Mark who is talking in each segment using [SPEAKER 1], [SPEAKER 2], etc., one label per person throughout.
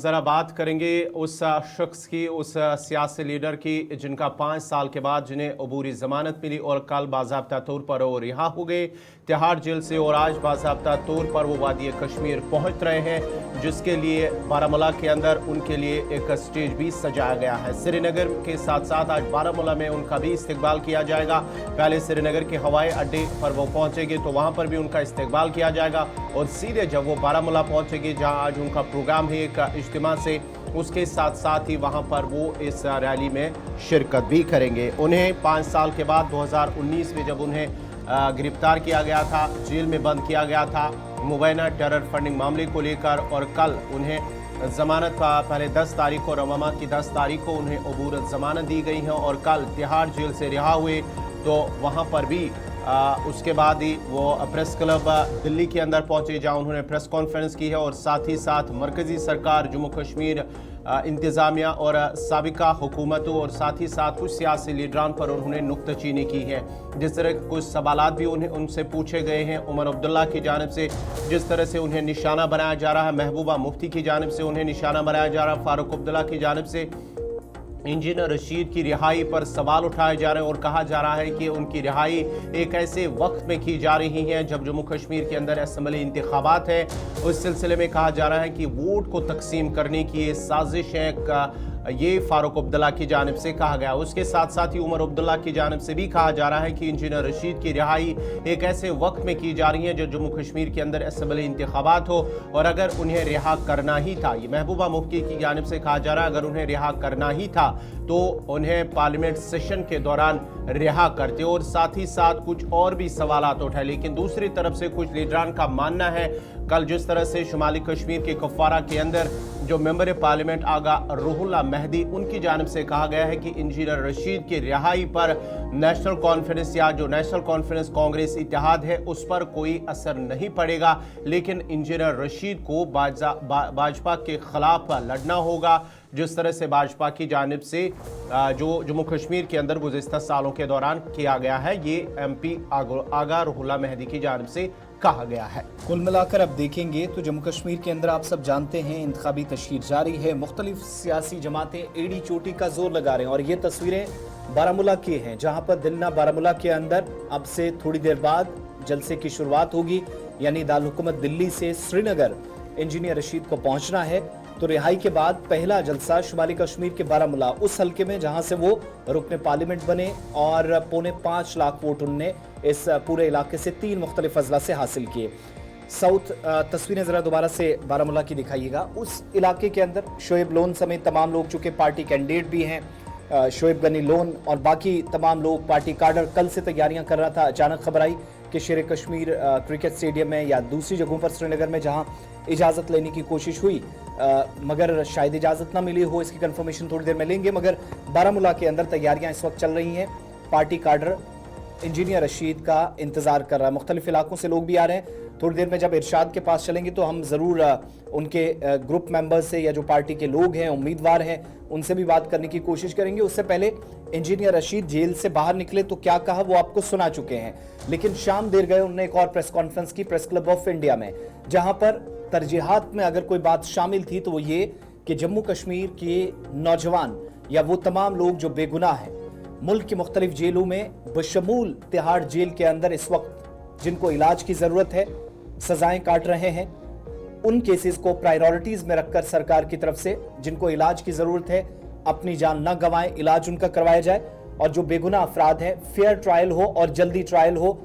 [SPEAKER 1] ज़रा बात करेंगे उस शख्स की, उस सियासी लीडर की जिनका 5 साल के बाद जिन्हें अबूरी ज़मानत मिली और कल बाज़ाब्ता तौर पर वो रिहा हो गए तिहाड़ जेल से और आज बाज़ाब्ता तौर पर वो वादी कश्मीर पहुंच रहे हैं, जिसके लिए बारामूला के अंदर उनके लिए एक स्टेज भी सजाया गया है। श्रीनगर के साथ साथ आज बारामूला में उनका भी इस्तकबाल किया जाएगा। पहले श्रीनगर के हवाई अड्डे पर वो पहुंचेंगे तो वहाँ पर भी उनका इस्तकबाल किया जाएगा और सीधे जब वो बारामूला पहुंचेंगे जहाँ आज उनका प्रोग्राम है एक इज्तिमा से, उसके साथ साथ ही वहां पर वो इस रैली में शिरकत भी करेंगे। उन्हें 5 साल के बाद 2019 में जब उन्हें गिरफ्तार किया गया था, जेल में बंद किया गया था मुबैना टेरर फंडिंग मामले को लेकर, और कल उन्हें जमानत पहले 10 तारीख को रवामा की 10 तारीख को उन्हें अबूर जमानत दी गई है और कल तिहाड़ जेल से रिहा हुए। तो वहाँ पर भी उसके बाद ही वो प्रेस क्लब दिल्ली के अंदर पहुंचे जहां उन्होंने प्रेस कॉन्फ्रेंस की है और साथ ही साथ मरकज़ी सरकार, जम्मू कश्मीर इंतज़ामिया और साबिका हुकूमतों और साथ ही साथ कुछ सियासी लीडरान पर उन्होंने नुक्ताचीनी की है। जिस तरह कुछ सवालात भी उनसे पूछे गए हैं उमर अब्दुल्ला की जानिब से, जिस तरह से उन्हें निशाना बनाया जा रहा है, महबूबा मुफ्ती की जानिब से उन्हें निशाना बनाया जा रहा है, फारूक अब्दुल्ला की जानिब से इंजीनियर रशीद की रिहाई पर सवाल उठाए जा रहे हैं और कहा जा रहा है कि उनकी रिहाई एक ऐसे वक्त में की जा रही है जब जम्मू कश्मीर के अंदर असम्बली इंतखाबात है। उस सिलसिले में कहा जा रहा है कि वोट को तकसीम करने की ये साजिश है, ये फारूक अब्दुल्ला की जानिब से कहा गया। उसके साथ साथ ही उमर अब्दुल्ला की जानिब से भी कहा जा रहा है कि इंजीनियर रशीद की रिहाई एक ऐसे वक्त में की जा रही है जो जम्मू कश्मीर के अंदर असम्बली इंतखाबात हो और अगर उन्हें रिहा करना ही था, ये महबूबा मुफ्ती की जानिब से कहा जा रहा है, अगर उन्हें रिहा करना ही था तो उन्हें पार्लियामेंट सेशन के दौरान रिहा करते और साथ ही साथ कुछ और भी सवालात उठाए। लेकिन दूसरी तरफ से कुछ लीडरान का मानना है कल जिस तरह से शुमाली कश्मीर के कुपवारा के अंदर जो मेंबर पार्लियामेंट आगा रूहुल्लाह मेहदी, उनकी जानिब से कहा गया है कि इंजीनियर रशीद की रिहाई पर नेशनल कॉन्फ्रेंस या जो नेशनल कॉन्फ्रेंस कांग्रेस इत्तेहाद है उस पर कोई असर नहीं पड़ेगा, लेकिन इंजीनियर रशीद को भाजपा के खिलाफ लड़ना होगा। जिस तरह से भाजपा की जानिब से जो जम्मू कश्मीर के अंदर गुज़िश्ता सालों के दौरान किया गया है, ये MP आगा रूहुल्लाह मेहदी की जानिब से कहा गया है।
[SPEAKER 2] कुल मिलाकर अब देखेंगे तो जम्मू कश्मीर के अंदर आप सब जानते हैं इंतखाबी तशहीर जारी है, मुख्तलिफ सियासी जमातें एड़ी चोटी का जोर लगा रहे हैं और ये तस्वीरें बारामूला की हैं जहां पर दिलना बारामूला के अंदर अब से थोड़ी देर बाद जलसे की शुरुआत होगी, यानी दारुल हुकूमत दिल्ली से श्रीनगर इंजीनियर रशीद को पहुंचना है। तो रिहाई के बाद पहला जलसा शुमाली कश्मीर के बारामूला उस हल्के में जहां से वो रुकने पार्लियामेंट बने और 5.25 लाख वोट उनने इस पूरे इलाके से 3 मुख्तलिफ अजला से हासिल किए। साउथ तस्वीरें जरा दोबारा से बारामूला की दिखाइएगा। उस इलाके के अंदर शोएब लोन समेत तमाम लोग चूंकि पार्टी कैंडिडेट भी हैं, शोएब गनी लोन और बाकी तमाम लोग पार्टी कार्डर कल से तैयारियां कर रहा था। अचानक खबर आई कि शेर कश्मीर क्रिकेट स्टेडियम में या दूसरी जगहों पर श्रीनगर में जहां इजाज़त लेने की कोशिश हुई मगर शायद इजाज़त ना मिली हो, इसकी कंफर्मेशन थोड़ी देर में लेंगे। मगर बारामूला के अंदर तैयारियां इस वक्त चल रही हैं। पार्टी कार्डर इंजीनियर रशीद का इंतज़ार कर रहा है। मुख्तलिफ इलाकों से लोग भी आ रहे हैं। थोड़ी देर में जब इरशाद के पास चलेंगे तो हम ज़रूर उनके ग्रुप मेंबर से या जो पार्टी के लोग हैं, उम्मीदवार हैं, उनसे भी बात करने की कोशिश करेंगे। उससे पहले इंजीनियर रशीद जेल से बाहर निकले तो क्या कहा वो आपको सुना चुके हैं, लेकिन शाम देर गए उन्होंने एक और प्रेस कॉन्फ्रेंस की प्रेस क्लब ऑफ इंडिया में, जहां पर तरजीहात में अगर कोई बात शामिल थी तो वो ये कि जम्मू कश्मीर के नौजवान या वो तमाम लोग जो बेगुनाह हैं मुल्क की मुख्तलिफ जेलों में बशमूल तिहाड़ जेल के अंदर इस वक्त जिनको इलाज की ज़रूरत है, सजाएं काट रहे हैं, उन केसेस को प्रायोरिटीज में रखकर सरकार की तरफ से जिनको इलाज की ज़रूरत है अपनी जान न गंवाएं, इलाज उनका करवाया जाए और जो बेगुनाह अफराद हैं फेयर ट्रायल हो और जल्दी ट्रायल हो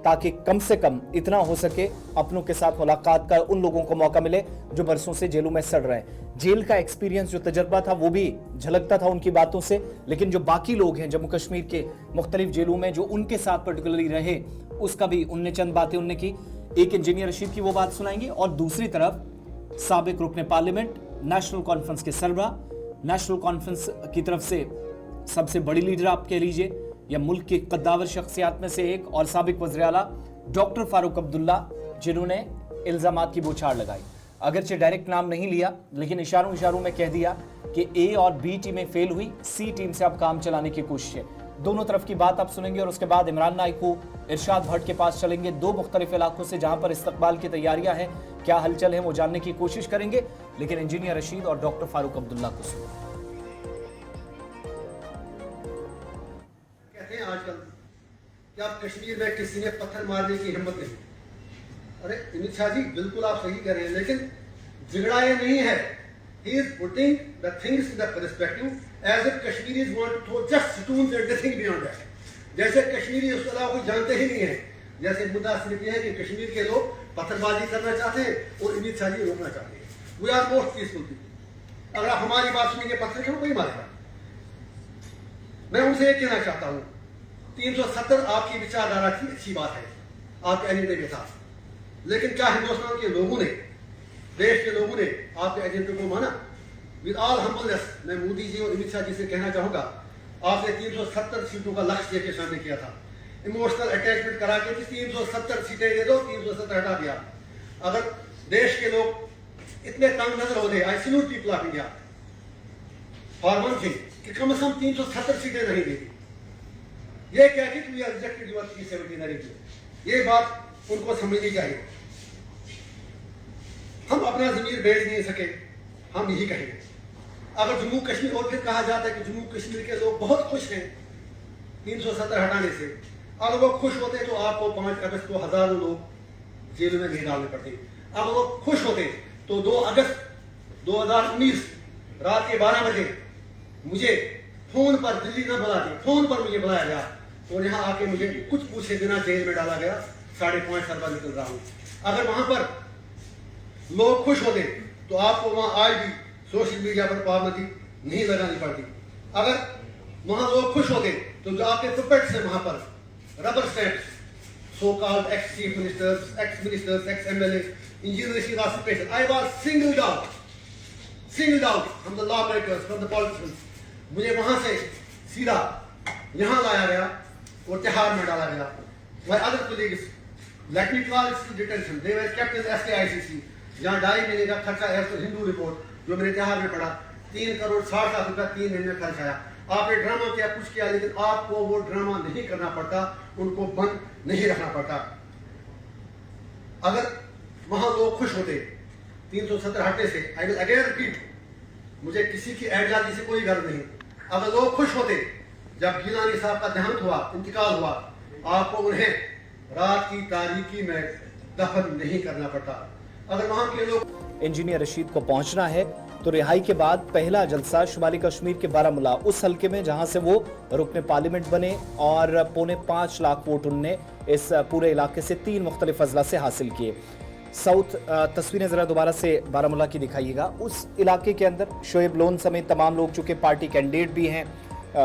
[SPEAKER 2] ताकि कम से कम इतना हो सके अपनों के साथ मुलाकात का उन लोगों को मौका मिले जो बरसों से जेलों में सड़ रहे हैं। जेल का एक्सपीरियंस जो तजर्बा था वो भी झलकता था उनकी बातों से, लेकिन जो बाकी लोग हैं जम्मू कश्मीर के मुख्तलिफ जेलों में जो उनके साथ पर्टिकुलरली रहे उसका भी उनने चंद बातें उनने की। एक इंजीनियर रशीद की वो बात सुनाएंगे और दूसरी तरफ साबिक रुकने पार्लियामेंट, नेशनल कॉन्फ्रेंस के सरबराह, नेशनल कॉन्फ्रेंस की तरफ से सबसे बड़ी लीडर आप कह लीजिए या मुल्क की कद्दावर शख्सियात में से एक और साबिक वज़ीर आला डॉक्टर फारूक अब्दुल्ला, जिन्होंने इल्जामात की बौछार लगाई। अगरचे डायरेक्ट नाम नहीं लिया लेकिन इशारों में कह दिया कि A और B टीमें फेल हुई, C टीम से अब काम चलाने की कोशिश है। दोनों तरफ की बात आप सुनेंगे और उसके बाद इमरान नाइकू इरशाद भट्ट के पास चलेंगे। दो मुख्तलिफ इलाकों से जहां पर इस्तकबाल की तैयारियां हैं, क्या हलचल है वो जानने की कोशिश करेंगे। लेकिन इंजीनियर रशीद और डॉक्टर फारूक अब्दुल्ला को सुनिए।
[SPEAKER 3] कहते हैं आजकल कि आप कश्मीर में किसी ने पत्थर मारने की हिम्मत नहीं। अरे अमित शाह जी, बिल्कुल आप सही कह रहे हैं, लेकिन झगड़ा ये नहीं है। He is putting the things in the perspective as if Kashmiris want to throw just stones and nothing beyond that. जैसे कश्मीरी उसके अलावा कोई जानते ही नहीं है। जैसे मुद्दा सिर्फ ये है कि कश्मीर के लोग पत्थरबाजी करना चाहते हैं और अमित शाह जी रोकना चाहते हैं। We are most peaceful people. अगर आप हमारी बात सुनेंगे पत्थर क्यों कोई मारेगा। मैं उनसे ये कहना चाहता हूँ, 370 आपकी विचारधारा की अच्छी बात है आपके एजेंडे के साथ, लेकिन क्या हिंदुस्तान के लोगों ने, देश के लोगों ने आपके एजेंडे को माना? विद ऑल हम्बलनेस मैं मोदी जी और अमित शाह जी से कहना चाहूंगा, आपने 370 सीटों का लक्ष्य लेके सामने किया था। इमोशनल अटैचमेंट करा के 370 सीटें दे दो, 370 हटा दिया। अगर देश के लोग इतने तंग नजर हो गए, आई salute people of India for one thing, कि कम से कम 370 सीटें नहीं देगी। ये क्या कि we are rejected your 370 narrative, ये बात उनको समझनी चाहिए। हम अपना जमीर बेच नहीं सके, हम यही कहेंगे। अगर जम्मू कश्मीर, और फिर कहा जाता है कि जम्मू कश्मीर के लोग बहुत खुश हैं 370 हटाने से, अगर वो खुश होते तो आपको 5 अगस्त को हजारों लोग जेल में नहीं डालने पड़ते। अगर वो खुश होते तो 2 अगस्त 2019 रात के 12 बजे मुझे फोन पर, दिल्ली न बुलाते, फोन पर मुझे बुलाया गया और यहाँ आके मुझे कुछ पूछे बिना जेल में डाला गया। 5.5 साल बाद निकल रहा हूँ। अगर वहां पर लोग खुश होते तो आपको वहां आज भी सोशल मीडिया पर पाबंदी नहीं लगानी पड़ती। अगर वहां लोग खुश होते तो जो आपके पुपेट्स हैं वहां पर, rubber stamps, so called ex chief ministers, x ministers, ex MLA, engineer Rashid occupation, I was singled out from the law makers, from the politicians. मुझे वहां से सीधा यहां लाया गया और तिहाड़ में डाला गया। My other colleagues, let me call it detention, they were kept in SKICC, जहाँ 2.5 महीने का खर्चा है। तो हिंदू रिपोर्ट जो मेरे तिहाड़ में पड़ा, 3 करोड़ 60 लाख रुपया 3 महीने में खर्च आया। आपने ड्रामा किया, कुछ किया, लेकिन आपको वो ड्रामा नहीं करना पड़ता, उनको बंद नहीं रखना पड़ता। अगर वहां लोग खुश होते 370 हटने से, आई विल अगेन रिपीट, मुझे किसी की एजादी से कोई गर्व नहीं। अगर लोग खुश होते जब गिलानी साहब का देहांत हुआ, इंतकाल हुआ, आपको उन्हें रात की तारीकी में दफन नहीं करना पड़ता। अगर वहां के लोग,
[SPEAKER 2] इंजीनियर रशीद को पहुंचना है तो रिहाई के बाद पहला जलसा शुमाली कश्मीर के बारामूला, उस हल्के में जहां से वो रुकने पार्लियामेंट बने और 5.25 लाख वोट उनने इस पूरे इलाके से 3 मुख्तलिफ अजला से हासिल किए। साउथ तस्वीरें जरा दोबारा से बारामूला की दिखाइएगा। उस इलाके के अंदर शोएब लोन समेत तमाम लोग, चूंकि पार्टी कैंडिडेट भी हैं,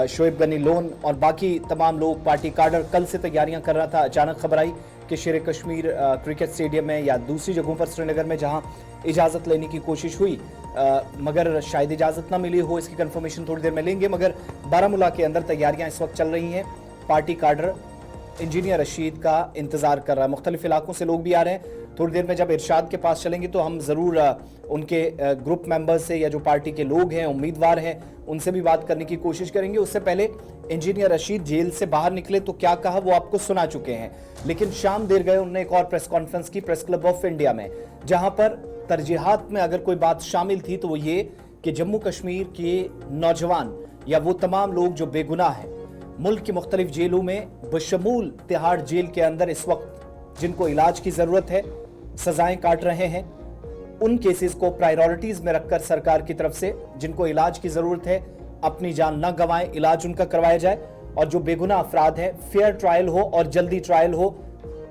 [SPEAKER 2] शोएब गनी लोन और बाकी तमाम लोग, पार्टी कार्डर कल से तैयारियां कर रहा था। अचानक खबर आई कि शेर कश्मीर क्रिकेट स्टेडियम में या दूसरी जगहों पर श्रीनगर में जहां इजाज़त लेने की कोशिश हुई, मगर शायद इजाज़त ना मिली हो, इसकी कंफर्मेशन थोड़ी देर में लेंगे। मगर बारामूला के अंदर तैयारियां इस वक्त चल रही हैं। पार्टी कार्डर इंजीनियर रशीद का इंतजार कर रहा है। मुख्तलिफ इलाकों से लोग भी आ रहे हैं। थोड़ी देर में जब इरशाद के पास चलेंगे तो हम ज़रूर उनके ग्रुप मेंबर्स से या जो पार्टी के लोग हैं, उम्मीदवार हैं, उनसे भी बात करने की कोशिश करेंगे। उससे पहले इंजीनियर रशीद जेल से बाहर निकले तो क्या कहा वो आपको सुना चुके हैं, लेकिन शाम देर गए उन्होंने एक और प्रेस कॉन्फ्रेंस की प्रेस क्लब ऑफ इंडिया में, जहां पर तरजीहात में अगर कोई बात शामिल थी तो वो ये कि जम्मू कश्मीर के नौजवान या वो तमाम लोग जो बेगुनाह हैं, मुल्क की मुख्तलिफ जेलों में बशमूल तिहाड़ जेल के अंदर इस वक्त जिनको इलाज की ज़रूरत है, सजाएं काट रहे हैं, उन केसेस को प्रायोरिटीज में रखकर सरकार की तरफ से जिनको इलाज की ज़रूरत है अपनी जान न गंवाएं, इलाज उनका करवाया जाए और जो बेगुनाह अफराद हैं फेयर ट्रायल हो और जल्दी ट्रायल हो,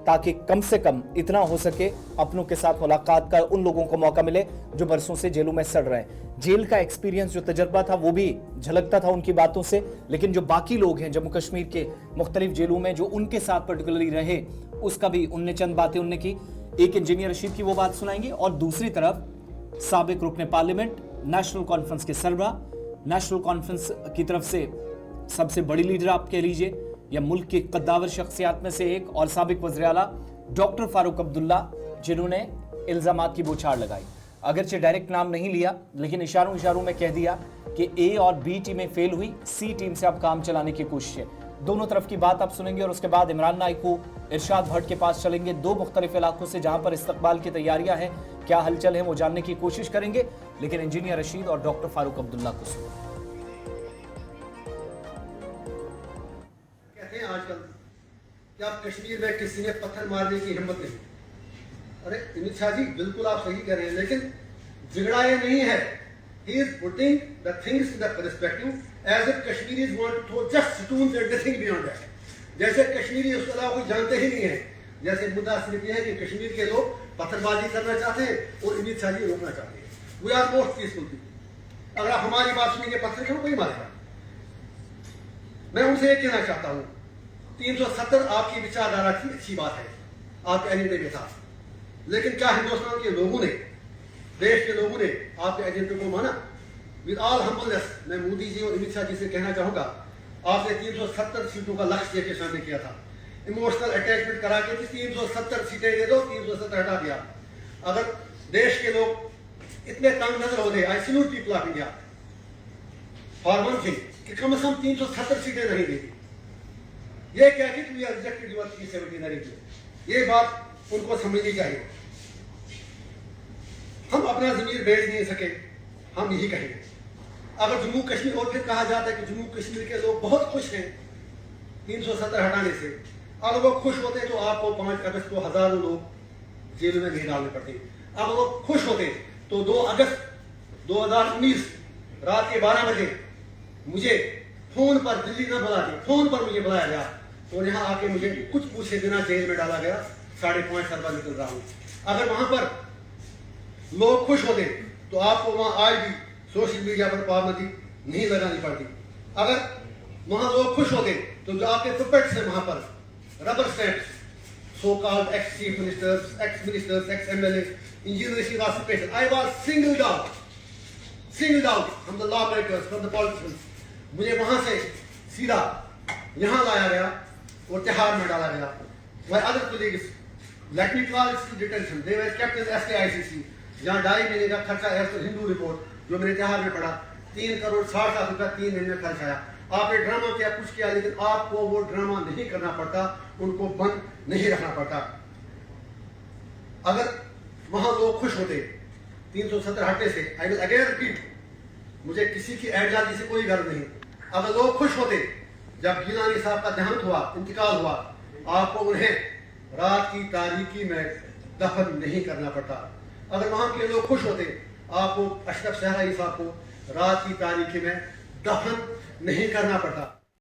[SPEAKER 2] ताकि कम से कम इतना हो सके अपनों के साथ मुलाकात का उन लोगों को मौका मिले जो बरसों से जेलों में सड़ रहे हैं। जेल का एक्सपीरियंस, जो तजर्बा था वो भी झलकता था उनकी बातों से, लेकिन जो बाकी लोग हैं जम्मू कश्मीर के मुख्तलिफ जेलों में जो उनके साथ पर्टिकुलरली रहे, उसका भी उनने चंद बातें उनने की। एक इंजीनियर रशीद की वो बात सुनाएंगे और दूसरी तरफ साबिक रुकने पार्लियामेंट, नेशनल कॉन्फ्रेंस के सरबराह, नेशनल कॉन्फ्रेंस की तरफ से सबसे बड़ी लीडर आप कह लीजिए या मुल्क की कद्दावर शख्सियात में से एक, और साबिक वज़ीर आला डॉक्टर फारूक अब्दुल्ला, जिन्होंने इल्जामात की बौछार लगाई। अगरचे डायरेक्ट नाम नहीं लिया, लेकिन इशारों में कह दिया कि ए और बी टीमें फेल हुई, सी टीम से अब काम चलाने की कोशिश है। दोनों तरफ की बात आप सुनेंगे और उसके बाद इमरान नाइकू इरशाद भट्ट के पास चलेंगे। दो मुख्तलिफ इलाकों से जहां पर इस्तकबाल की तैयारियां हैं, क्या हलचल है वो जानने की कोशिश करेंगे। लेकिन इंजीनियर रशीद और डॉक्टर फारूक अब्दुल्ला को सुनिए।
[SPEAKER 3] कहते हैं आजकल कि आप कश्मीर में किसी ने पत्थर मारने की हिम्मत नहीं। अरे अमित शाह जी, बिल्कुल आप सही कह रहे हैं, लेकिन झगड़ा ये नहीं है। He is putting the things in the perspective as if Kashmiris want to throw just stones and nothing beyond that. जैसे कश्मीरी उसके अलावा कोई जानते ही नहीं है। जैसे मुद्दा सिर्फ यह है कि कश्मीर के लोग पत्थरबाजी करना चाहते हैं और अमित शाह जी रोकना चाहते हैं। We are most peaceful people. अगर आप हमारी बात सुनेंगे पत्थर क्यों कोई मारेगा। मैं उनसे ये कहना चाहता हूँ, 370 आपकी विचारधारा की अच्छी बात है आपके एजेंडे के साथ, लेकिन क्या हिंदुस्तान के लोगों ने, देश के लोगों ने आपके एजेंडे को माना? विद ऑल हम्बलनेस मैं मोदी जी और अमित शाह जी से कहना चाहूंगा, आपने 370 सीटों का लक्ष्य के सामने किया था। इमोशनल अटैचमेंट करा के 370 सीटें दे दो, 370 हटा दिया। अगर देश के लोग इतने तंग नजर हो गए, आई salute people of India for one thing, कि कम से कम 370 सीटें नहीं देगी। ये क्या कि we are rejected your 370 narrative, ये बात उनको समझनी चाहिए। हम अपना जमीर बेच नहीं सके, हम यही कहेंगे। अगर जम्मू कश्मीर, और फिर कहा जाता है कि जम्मू कश्मीर के लोग बहुत खुश हैं 370 हटाने से, अगर वो खुश होते तो आपको 5 अगस्त को हजारों लोग जेल में नहीं डालने पड़ते। अगर वो खुश होते तो 2 अगस्त 2019 रात के 12 बजे मुझे फोन पर, दिल्ली न बुला के फोन पर मुझे बुलाया गया और यहाँ आके मुझे कुछ पूछे बिना जेल में डाला गया। 5.5 साल बाद निकल रहा हूँ। अगर वहां पर लोग खुश होते तो आपको वहां आज भी सोशल मीडिया पर पाबंदी नहीं लगानी पड़ती। अगर वहां लोग खुश होते तो जो आपके पुपेट्स हैं वहां पर, rubber stamps, so called ex chief ministers, x ministers, ex MLA, engineer Rashid occupation, I was singled out from the law makers, from the politicians. मुझे वहां से सीधा यहां लाया गया और तिहाड़ में डाला गया। My other colleagues, let me call it's detention, they were kept in SKICC, जहां 2.5 महीने का खर्चा एज पर हिंदू रिपोर्ट जो मैंने तिहाड़ में पढ़ा, 3 करोड़ 60 लाख रुपया 3 महीने में खर्च आया। आपने ड्रामा किया, कुछ किया, लेकिन आपको वो ड्रामा नहीं करना पड़ता, उनको बंद नहीं रखना पड़ता। अगर वहां लोग खुश होते 370 हटने से, आई विल अगेन रिपीट, मुझे किसी की एहजाजी से कोई गर्व नहीं। अगर लोग खुश होते जब गिलानी साहब का देहांत हुआ, इंतकाल हुआ, आपको उन्हें रात की तारीकी में दफन नहीं करना पड़ता। अगर वहां के लोग खुश होते, आपको अशरफ सहराई साहब को रात की तारीकी में दफन नहीं करना पड़ता।